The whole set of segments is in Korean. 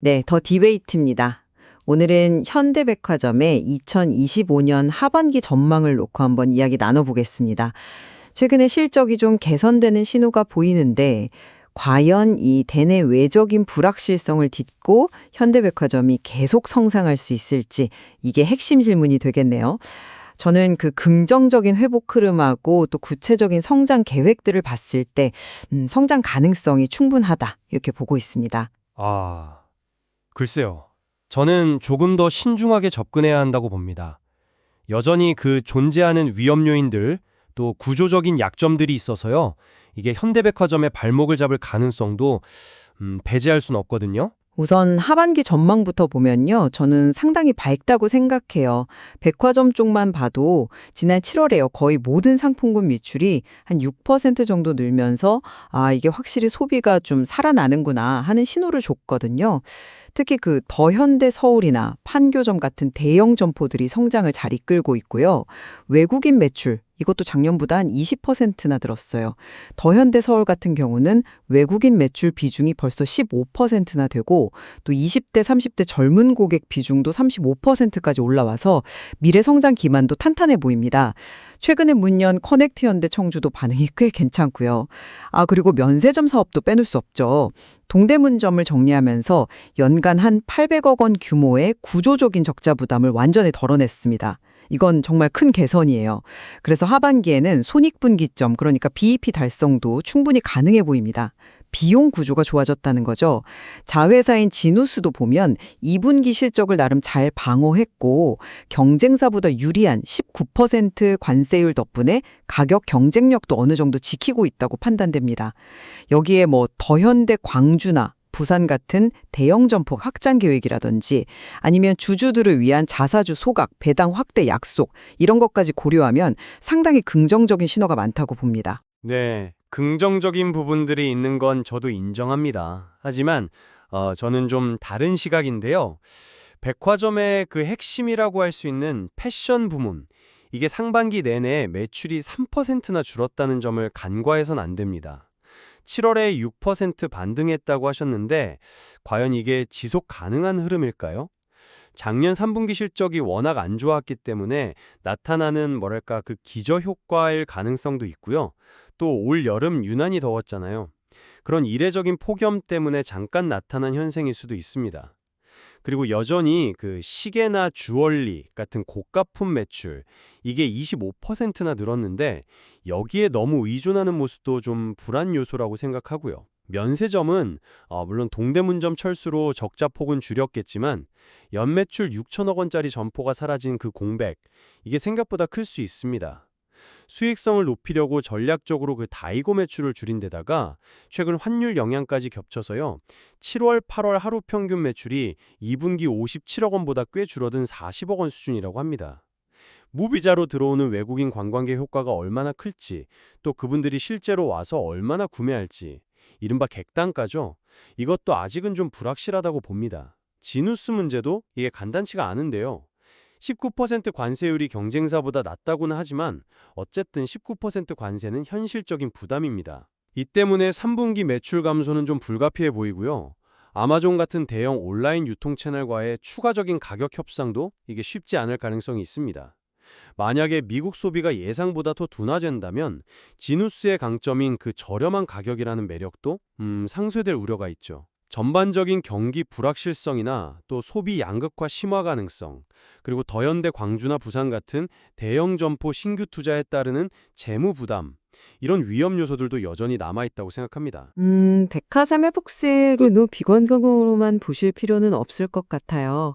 네, 더 디베이트입니다. 오늘은 현대백화점의 2025년 하반기 전망을 놓고 한번 이야기 나눠보겠습니다. 최근에 실적이 좀 개선되는 신호가 보이는데 과연 이 대내 외적인 불확실성을 딛고 현대백화점이 계속 성장할 수 있을지 이게 핵심 질문이 되겠네요. 저는 그 긍정적인 회복 흐름하고 또 구체적인 성장 계획들을 봤을 때 성장 가능성이 충분하다 이렇게 보고 있습니다. 아, 글쎄요. 저는 조금 더 신중하게 접근해야 한다고 봅니다. 여전히 그 존재하는 위험 요인들, 또 구조적인 약점들이 있어서요. 이게 현대백화점의 발목을 잡을 가능성도 배제할 수는 없거든요. 우선 하반기 전망부터 보면요. 저는 상당히 밝다고 생각해요. 백화점 쪽만 봐도 지난 7월에요. 거의 모든 상품군 매출이 한 6% 정도 늘면서 이게 확실히 소비가 좀 살아나는구나 하는 신호를 줬거든요. 특히 그 더현대 서울이나 판교점 같은 대형 점포들이 성장을 잘 이끌고 있고요. 외국인 매출 이것도 작년보다 한 20%나 늘었어요. 더현대 서울 같은 경우는 외국인 매출 비중이 벌써 15%나 되고 또 20대, 30대 젊은 고객 비중도 35%까지 올라와서 미래 성장 기반도 탄탄해 보입니다. 최근에 문 연 커넥트 현대 청주도 반응이 꽤 괜찮고요. 그리고 면세점 사업도 빼놓을 수 없죠. 동대문점을 정리하면서 연간 한 800억 원 규모의 구조적인 적자 부담을 완전히 덜어냈습니다. 이건 정말 큰 개선이에요. 그래서 하반기에는 손익분기점, 그러니까 BEP 달성도 충분히 가능해 보입니다. 비용 구조가 좋아졌다는 거죠. 자회사인 진우스도 보면 2분기 실적을 나름 잘 방어했고 경쟁사보다 유리한 19% 관세율 덕분에 가격 경쟁력도 어느 정도 지키고 있다고 판단됩니다. 여기에 더현대 광주나 부산 같은 대형 점포 확장 계획이라든지 아니면 주주들을 위한 자사주 소각, 배당 확대 약속 이런 것까지 고려하면 상당히 긍정적인 신호가 많다고 봅니다. 네, 긍정적인 부분들이 있는 건 저도 인정합니다. 하지만 저는 좀 다른 시각인데요. 백화점의 그 핵심이라고 할 수 있는 패션 부문, 이게 상반기 내내 매출이 3%나 줄었다는 점을 간과해선 안 됩니다. 7월에 6% 반등했다고 하셨는데 과연 이게 지속 가능한 흐름일까요? 작년 3분기 실적이 워낙 안 좋았기 때문에 나타나는 그 기저효과일 가능성도 있고요. 또 올 여름 유난히 더웠잖아요. 그런 이례적인 폭염 때문에 잠깐 나타난 현상일 수도 있습니다. 그리고 여전히 그 시계나 주얼리 같은 고가품 매출, 이게 25%나 늘었는데 여기에 너무 의존하는 모습도 좀 불안 요소라고 생각하고요. 면세점은 물론 동대문점 철수로 적자 폭은 줄였겠지만 연매출 6천억 원짜리 점포가 사라진 그 공백, 이게 생각보다 클 수 있습니다. 수익성을 높이려고 전략적으로 그 다이고 매출을 줄인 데다가 최근 환율 영향까지 겹쳐서요. 7월, 8월 하루 평균 매출이 2분기 57억 원보다 꽤 줄어든 40억 원 수준이라고 합니다. 무비자로 들어오는 외국인 관광객 효과가 얼마나 클지, 또 그분들이 실제로 와서 얼마나 구매할지, 이른바 객단가죠. 이것도 아직은 좀 불확실하다고 봅니다. 진우스 문제도 이게 간단치가 않은데요. 19% 관세율이 경쟁사보다 낮다고는 하지만 어쨌든 19% 관세는 현실적인 부담입니다. 이 때문에 3분기 매출 감소는 좀 불가피해 보이고요. 아마존 같은 대형 온라인 유통 채널과의 추가적인 가격 협상도 이게 쉽지 않을 가능성이 있습니다. 만약에 미국 소비가 예상보다 더 둔화된다면 지누스의 강점인 그 저렴한 가격이라는 매력도 상쇄될 우려가 있죠. 전반적인 경기 불확실성이나 또 소비 양극화 심화 가능성, 그리고 더현대 광주나 부산 같은 대형 점포 신규 투자에 따르는 재무 부담, 이런 위험 요소들도 여전히 남아있다고 생각합니다. 백화점 회복세를 너무 비관적으로만 보실 필요는 없을 것 같아요.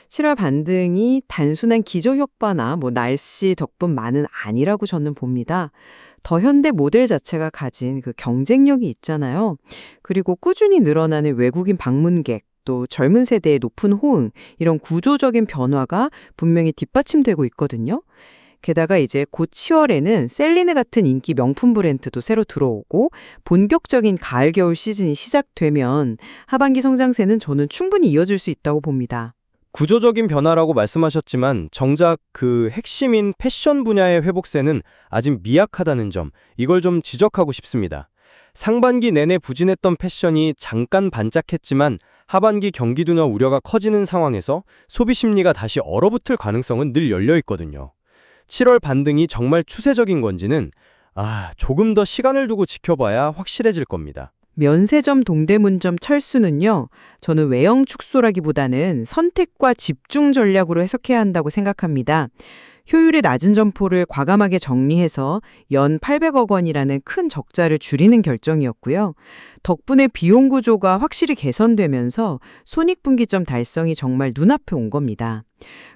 7월 반등이 단순한 기저효과나 날씨 덕분만은 아니라고 저는 봅니다. 더현대 모델 자체가 가진 그 경쟁력이 있잖아요. 그리고 꾸준히 늘어나는 외국인 방문객, 또 젊은 세대의 높은 호응, 이런 구조적인 변화가 분명히 뒷받침되고 있거든요. 게다가 이제 곧 10월에는 셀리네 같은 인기 명품 브랜드도 새로 들어오고 본격적인 가을 겨울 시즌이 시작되면 하반기 성장세는 저는 충분히 이어질 수 있다고 봅니다. 구조적인 변화라고 말씀하셨지만 정작 그 핵심인 패션 분야의 회복세는 아직 미약하다는 점, 이걸 좀 지적하고 싶습니다. 상반기 내내 부진했던 패션이 잠깐 반짝했지만 하반기 경기 둔화 우려가 커지는 상황에서 소비 심리가 다시 얼어붙을 가능성은 늘 열려 있거든요. 7월 반등이 정말 추세적인 건지는 조금 더 시간을 두고 지켜봐야 확실해질 겁니다. 면세점, 동대문점, 철수는요, 저는 외형 축소라기보다는 선택과 집중 전략으로 해석해야 한다고 생각합니다. 효율이 낮은 점포를 과감하게 정리해서 연 800억 원이라는 큰 적자를 줄이는 결정이었고요. 덕분에 비용 구조가 확실히 개선되면서 손익분기점 달성이 정말 눈앞에 온 겁니다.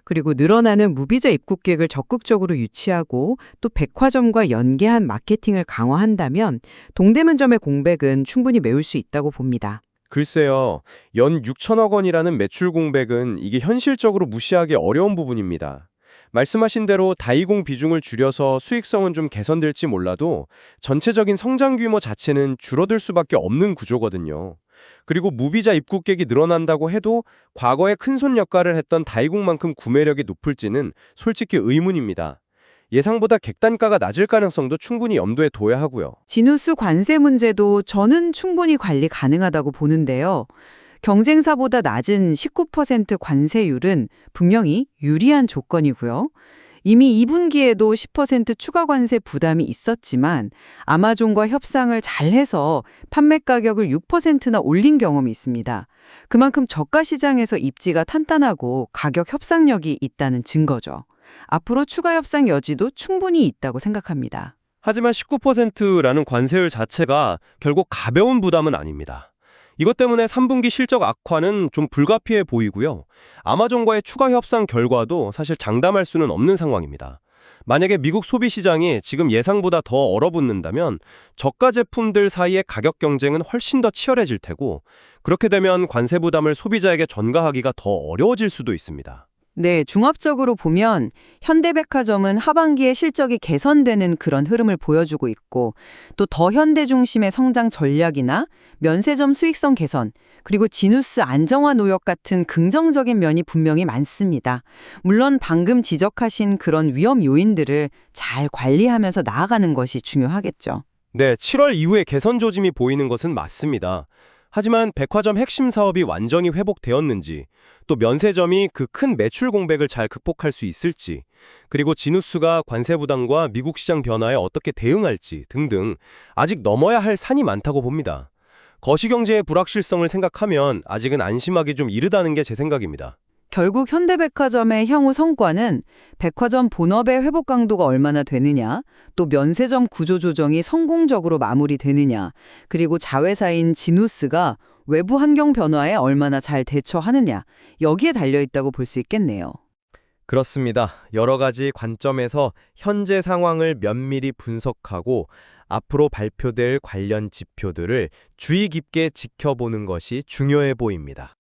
그리고 늘어나는 무비자 입국객을 적극적으로 유치하고 또 백화점과 연계한 마케팅을 강화한다면 동대문점의 공백은 충분히 메울 수 있다고 봅니다. 글쎄요, 연 6천억 원이라는 매출 공백은 이게 현실적으로 무시하기 어려운 부분입니다. 말씀하신 대로 다이공 비중을 줄여서 수익성은 좀 개선될지 몰라도 전체적인 성장 규모 자체는 줄어들 수밖에 없는 구조거든요. 그리고 무비자 입국객이 늘어난다고 해도 과거에 큰손 역할을 했던 다이공만큼 구매력이 높을지는 솔직히 의문입니다. 예상보다 객단가가 낮을 가능성도 충분히 염두에 둬야 하고요. 진우스 관세 문제도 저는 충분히 관리 가능하다고 보는데요. 경쟁사보다 낮은 19% 관세율은 분명히 유리한 조건이고요. 이미 2분기에도 10% 추가 관세 부담이 있었지만 아마존과 협상을 잘해서 판매 가격을 6%나 올린 경험이 있습니다. 그만큼 저가 시장에서 입지가 탄탄하고 가격 협상력이 있다는 증거죠. 앞으로 추가 협상 여지도 충분히 있다고 생각합니다. 하지만 19%라는 관세율 자체가 결국 가벼운 부담은 아닙니다. 이것 때문에 3분기 실적 악화는 좀 불가피해 보이고요. 아마존과의 추가 협상 결과도 사실 장담할 수는 없는 상황입니다. 만약에 미국 소비 시장이 지금 예상보다 더 얼어붙는다면 저가 제품들 사이의 가격 경쟁은 훨씬 더 치열해질 테고, 그렇게 되면 관세 부담을 소비자에게 전가하기가 더 어려워질 수도 있습니다. 네, 중합적으로 보면 현대백화점은 하반기에 실적이 개선되는 그런 흐름을 보여주고 있고 또 더 현대 중심의 성장 전략이나 면세점 수익성 개선 그리고 진우스 안정화 노력 같은 긍정적인 면이 분명히 많습니다. 물론 방금 지적하신 그런 위험 요인들을 잘 관리하면서 나아가는 것이 중요하겠죠. 네, 7월 이후에 개선 조짐이 보이는 것은 맞습니다. 하지만 백화점 핵심 사업이 완전히 회복되었는지, 또 면세점이 그 큰 매출 공백을 잘 극복할 수 있을지, 그리고 진우스가 관세 부담과 미국 시장 변화에 어떻게 대응할지 등등 아직 넘어야 할 산이 많다고 봅니다. 거시경제의 불확실성을 생각하면 아직은 안심하기 좀 이르다는 게 제 생각입니다. 결국 현대백화점의 향후 성과는 백화점 본업의 회복 강도가 얼마나 되느냐, 또 면세점 구조 조정이 성공적으로 마무리되느냐, 그리고 자회사인 진우스가 외부 환경 변화에 얼마나 잘 대처하느냐, 여기에 달려있다고 볼 수 있겠네요. 그렇습니다. 여러 가지 관점에서 현재 상황을 면밀히 분석하고 앞으로 발표될 관련 지표들을 주의 깊게 지켜보는 것이 중요해 보입니다.